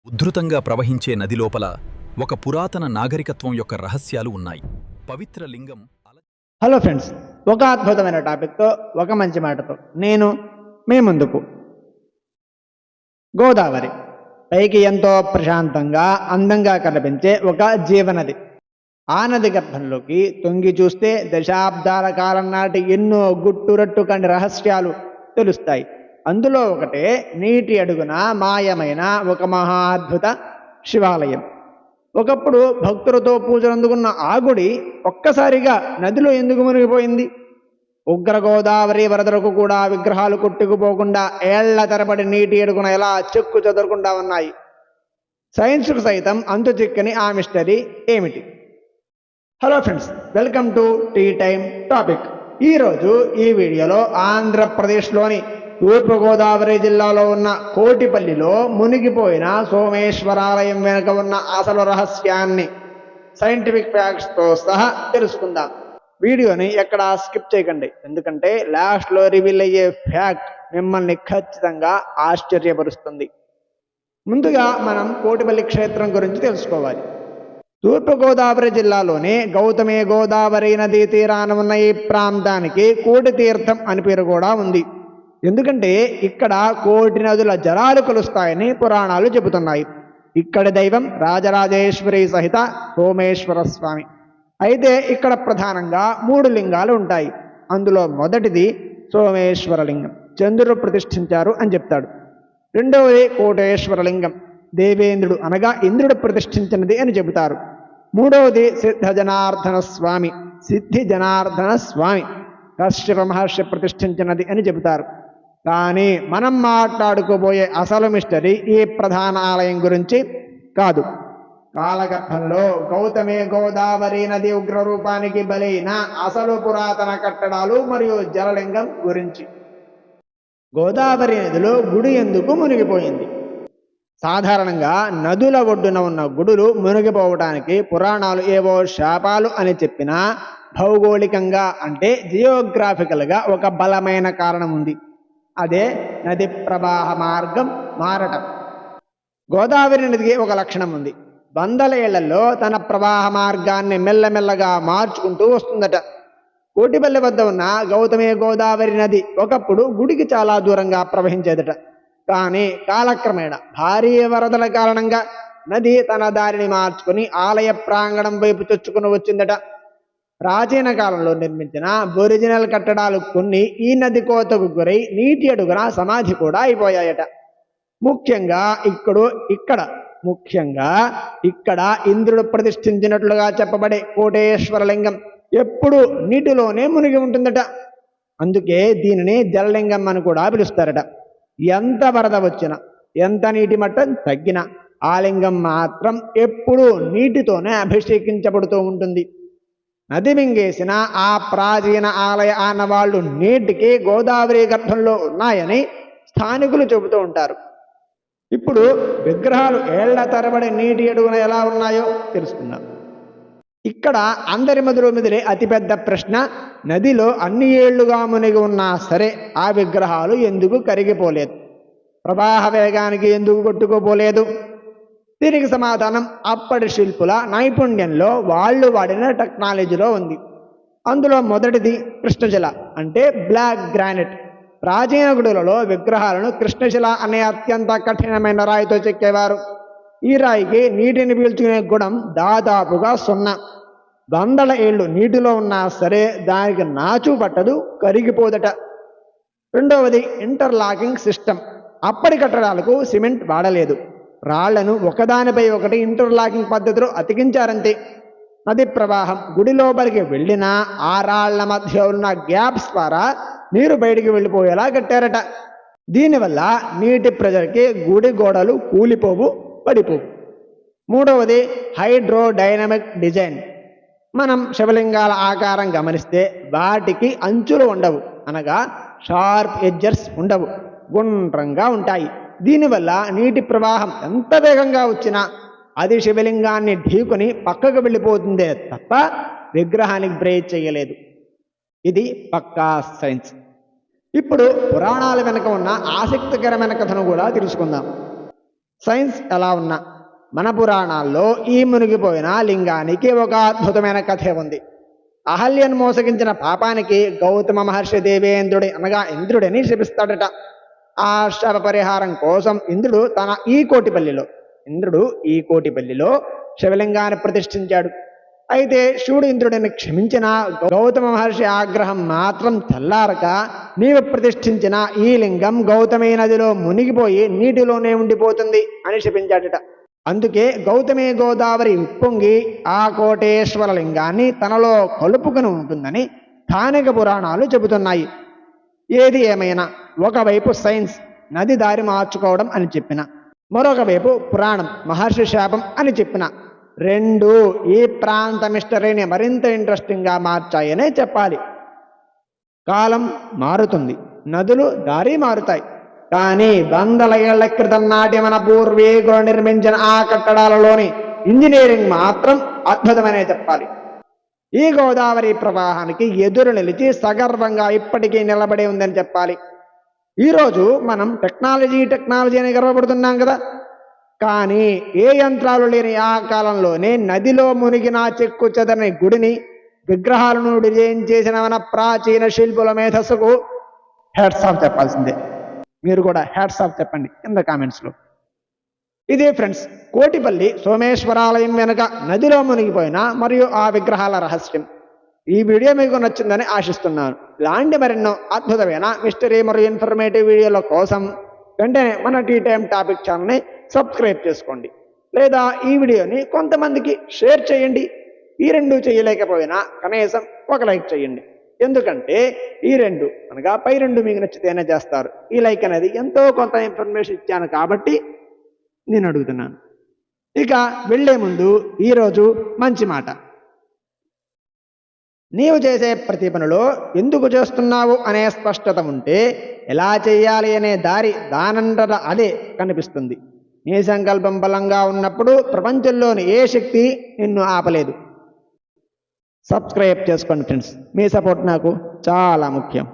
ఉద్ధృతంగా ప్రవహించే నది లోపల ఒక పురాతన నాగరికత్వం యొక్క రహస్యాలు ఉన్నాయి. పవిత్ర లింగం. హలో ఫ్రెండ్స్, ఒక అద్భుతమైన టాపిక్తో ఒక మంచి మాటతో నేను మీ ముందుకు. గోదావరి పైకి ఎంతో ప్రశాంతంగా అందంగా కనిపించే ఒక జీవనది. ఆ నది గర్భంలోకి తొంగి చూస్తే దశాబ్దాల కాలం నాటి ఎన్నో గుట్టురట్టు కండి రహస్యాలు తెలుస్తాయి. అందులో ఒకటే నీటి అడుగున మాయమైన ఒక మహా అద్భుత శివాలయం. ఒకప్పుడు భక్తులతో పూజలు అందుకున్న ఆ గుడి ఒక్కసారిగా నదిలో ఎందుకు మునిగిపోయింది? ఉగ్ర గోదావరి వరదలకు కూడా విగ్రహాలు కొట్టుకుపోకుండా ఏళ్ల తరబడి నీటి అడుగున ఎలా చెక్కు చెదరకుండా ఉన్నాయి. సైన్స్కు సైతం అంతు చిక్కని ఆ మిస్టరీ ఏమిటి? Hello friends, welcome to tea time topic. ఈరోజు ఈ వీడియోలో ఆంధ్రప్రదేశ్లోని తూర్పుగోదావరి జిల్లాలో ఉన్న కోటిపల్లిలో మునిగిపోయిన సోమేశ్వరాలయం వెనుక ఉన్న అసలు రహస్యాన్ని సైంటిఫిక్ ఫ్యాక్ట్స్తో సహా తెలుసుకుందాం. వీడియోని ఎక్కడ స్కిప్ చేయకండి, ఎందుకంటే లాస్ట్లో రివీల్ అయ్యే ఫ్యాక్ట్ మిమ్మల్ని ఖచ్చితంగా ఆశ్చర్యపరుస్తుంది. ముందుగా మనం కోటిపల్లి క్షేత్రం గురించి తెలుసుకోవాలి. తూర్పుగోదావరి జిల్లాలోని గౌతమి గోదావరి నదీ తీరాన ఉన్న ఈ ప్రాంతానికి కోటి తీర్థం అని పేరు కూడా ఉంది. ఎందుకంటే ఇక్కడ కోటి నదుల జలాలు కలుస్తాయని పురాణాలు చెబుతున్నాయి. ఇక్కడి దైవం రాజరాజేశ్వరి సహిత సోమేశ్వర స్వామి. అయితే ఇక్కడ ప్రధానంగా 3 లింగాలు ఉంటాయి. అందులో మొదటిది సోమేశ్వర లింగం, చంద్రుడు ప్రతిష్ఠించారు అని చెప్తాడు. రెండవది కోటేశ్వర లింగం, దేవేంద్రుడు అనగా ఇంద్రుడు ప్రతిష్ఠించినది అని చెబుతారు. మూడవది సిద్ధి జనార్దన స్వామి, కశ్యప మహర్షి ప్రతిష్ఠించినది అని చెబుతారు. కానీ మనం మాట్లాడుకోబోయే అసలు మిస్టరీ ఈ ప్రధాన ఆలయం గురించి కాదు. కాలగర్భంలో గౌతమి గోదావరి నది ఉగ్రరూపానికి బలైన అసలు పురాతన కట్టడాలు మరియు జలలింగం గురించి. గోదావరి నదిలో గుడి ఎందుకు మునిగిపోయింది? సాధారణంగా నదుల ఒడ్డున ఉన్న గుడులు మునిగిపోవడానికి పురాణాలు ఏవో శాపాలు అని చెప్పినా భౌగోళికంగా అంటే జియోగ్రాఫికల్గా ఒక బలమైన కారణం ఉంది. అదే నది ప్రవాహ మార్గం మారటం. గోదావరి నదికి ఒక లక్షణం ఉంది. 100 ఏళ్లలో తన ప్రవాహ మార్గాన్ని మెల్లమెల్లగా మార్చుకుంటూ వస్తుందట. కోటిపల్లి వద్ద ఉన్న గౌతమి గోదావరి నది ఒకప్పుడు గుడికి చాలా దూరంగా ప్రవహించేదట. కానీ కాలక్రమేణా భారీ వరదల కారణంగా నది తన దారిని మార్చుకుని ఆలయ ప్రాంగణం వైపు చొచ్చుకుని వచ్చిందట. ప్రాచీన కాలంలో నిర్మించిన ఒరిజినల్ కట్టడాలు కొన్ని ఈ నది కోతకు గురై నీటి అడుగున సమాధి కూడా అయిపోయాయట. ముఖ్యంగా ఇక్కడ ఇంద్రుడు ప్రతిష్ఠించినట్లుగా చెప్పబడే కోటేశ్వర లింగం ఎప్పుడూ నీటిలోనే మునిగి ఉంటుందట. అందుకే దీనిని జలలింగం అని కూడా పిలుస్తారట. ఎంత వరద వచ్చినా, ఎంత నీటి మట్టం తగ్గినా ఆ లింగం మాత్రం ఎప్పుడూ నీటితోనే అభిషేకించబడుతూ ఉంటుంది. నది మింగేసిన ఆ ప్రాచీన ఆలయ ఆనవాళ్లు నేటికి గోదావరి గర్భంలో ఉన్నాయని స్థానికులు చెబుతూ ఉంటారు. ఇప్పుడు విగ్రహాలు ఏళ్ల తరబడి నీటి అడుగున ఎలా ఉన్నాయో తెలుసుకుందాం. ఇక్కడ అందరి మదిలో మెదిలే అతిపెద్ద ప్రశ్న, నదిలో అన్ని ఏళ్లుగా మునిగి ఉన్నా సరే ఆ విగ్రహాలు ఎందుకు కరిగిపోలేదు? ప్రవాహ వేగానికి ఎందుకు కొట్టుకోపోలేదు? దీనికి సమాధానం అప్పటి శిల్పుల నైపుణ్యంలో వాళ్ళు వాడిన టెక్నాలజీలో ఉంది. అందులో మొదటిది కృష్ణశిల అంటే బ్లాక్ గ్రానైట్. ప్రాచీన గుడులలో విగ్రహాలను కృష్ణశిల అనే అత్యంత కఠినమైన రాయితో చెక్కేవారు. ఈ రాయికి నీటిని పీల్చుకునే గుణం దాదాపుగా 0. 100 ఏళ్ళు నీటిలో ఉన్నా సరే దానికి నాచు పట్టదు, కరిగిపోదట. రెండవది ఇంటర్లాకింగ్ సిస్టమ్. అప్పటి కట్టడాలకు సిమెంట్ వాడలేదు. రాళ్లను ఒకదానిపై ఒకటి ఇంటర్లాకింగ్ పద్ధతిలో అతికించారంతే. నది ప్రవాహం గుడి లోపలికి వెళ్ళినా ఆ రాళ్ల మధ్య ఉన్న గ్యాప్స్ ద్వారా నీరు బయటికి వెళ్ళిపోయేలా కట్టారట. దీనివల్ల నీటి ప్రెజర్కి గుడి గోడలు కూలిపోవు, పడిపోవు. మూడవది హైడ్రోడైనమిక్ డిజైన్. మనం శివలింగాల ఆకారం గమనిస్తే వాటికి అంచులు ఉండవు, అనగా షార్ప్ ఎడ్జర్స్ ఉండవు, గుండ్రంగా ఉంటాయి. దీనివల్ల నీటి ప్రవాహం ఎంత వేగంగా వచ్చినా అది శివలింగాన్ని ఢీకొని పక్కకు వెళ్ళిపోతుందే తప్ప విగ్రహానికి బ్రేక్ చేయలేదు. ఇది పక్కా సైన్స్. ఇప్పుడు పురాణాల వెనుక ఉన్న ఆసక్తికరమైన కథను కూడా తెలుసుకుందాం. సైన్స్ ఎలా ఉన్నా మన పురాణాల్లో ఈ మునిగిపోయిన లింగానికి ఒక అద్భుతమైన కథే ఉంది. అహల్యను మోసగించిన పాపానికి గౌతమ మహర్షి దేవేంద్రుడి అనగా ఇంద్రుడిని శపిస్తాడట. ఆ శాప పరిహారం కోసం ఇంద్రుడు ఈ కోటిపల్లిలో శివలింగాన్ని ప్రతిష్ఠించాడు. అయితే శివుడు ఇంద్రుడిని క్షమించిన గౌతమ మహర్షి ఆగ్రహం మాత్రం చల్లారక నీవు ప్రతిష్ఠించిన ఈ లింగం గౌతమి నదిలో మునిగిపోయి నీటిలోనే ఉండిపోతుంది అని శపించాడట. అందుకే గౌతమి గోదావరి ఉప్పొంగి ఆ కోటేశ్వర లింగాన్ని తనలో కలుపుకుని ఉంటుందని స్థానిక పురాణాలు చెబుతున్నాయి. ఏది ఏమైనా ఒకవైపు సైన్స్ నది దారి మార్చుకోవడం అని చెప్పిన, మరొక వైపు పురాణం మహర్షి శాపం అని చెప్పిన, రెండు ఈ ప్రాంత మిస్టరీని మరింత ఇంట్రెస్టింగ్గా మార్చాయనే చెప్పాలి. కాలం మారుతుంది, నదులు దారి మారుతాయి, కానీ వందల ఏళ్ల క్రితం నాటి మన పూర్వీకులు నిర్మించిన ఆ కట్టడాలలోని ఇంజనీరింగ్ మాత్రం అద్భుతమనే చెప్పాలి. ఈ గోదావరి ప్రవాహానికి ఎదురు నిలిచి సగర్వంగా ఇప్పటికీ నిలబడి ఉందని చెప్పాలి. ఈరోజు మనం టెక్నాలజీ అని గర్వపడుతున్నాం కదా, కానీ ఏ యంత్రాలు లేని ఆ కాలంలోనే నదిలో మునిగిన చెక్కు చెదరని గుడిని, విగ్రహాలను డిజైన్ చేసిన మన ప్రాచీన శిల్పుల మేధస్సుకు హ్యాట్స్ ఆఫ్ చెప్పాల్సిందే. మీరు కూడా హ్యాట్స్ ఆఫ్ చెప్పండి కింద కామెంట్స్లో. ఇదే ఫ్రెండ్స్ కోటిపల్లి సోమేశ్వరాలయం వెనుక నదిలో మునిగిపోయిన మరియు ఆ విగ్రహాల రహస్యం. ఈ వీడియో మీకు నచ్చిందని ఆశిస్తున్నాను. ఇలాంటి మరెన్నో అద్భుతమైన మిస్టరీ మరియు ఇన్ఫర్మేటివ్ వీడియోల కోసం వెంటనే మన టీ టైమ్ టాపిక్ ఛానల్ని సబ్స్క్రైబ్ చేసుకోండి, లేదా ఈ వీడియోని కొంతమందికి షేర్ చేయండి. ఈ రెండు చేయలేకపోయినా కనీసం ఒక లైక్ చేయండి. ఎందుకంటే ఈ రెండు అనగా పై రెండు మీకు నచ్చితేనే చేస్తారు. ఈ లైక్ అనేది ఎంతో కొంత ఇన్ఫర్మేషన్ ఇచ్చాను కాబట్టి నేను అడుగుతున్నాను. ఇక వెళ్లే ముందు ఈరోజు మంచి మాట. నీవు చేసే ప్రతి పనిలో ఎందుకు చేస్తున్నావు అనే స్పష్టత ఉంటే ఎలా చేయాలి అనే దారి దానంతట అదే కనిపిస్తుంది. నీ సంకల్పం బలంగా ఉన్నప్పుడు ప్రపంచంలోని ఏ శక్తి నిన్ను ఆపలేదు. సబ్స్క్రైబ్ చేసుకోండి ఫ్రెండ్స్, మీ సపోర్ట్ నాకు చాలా ముఖ్యం.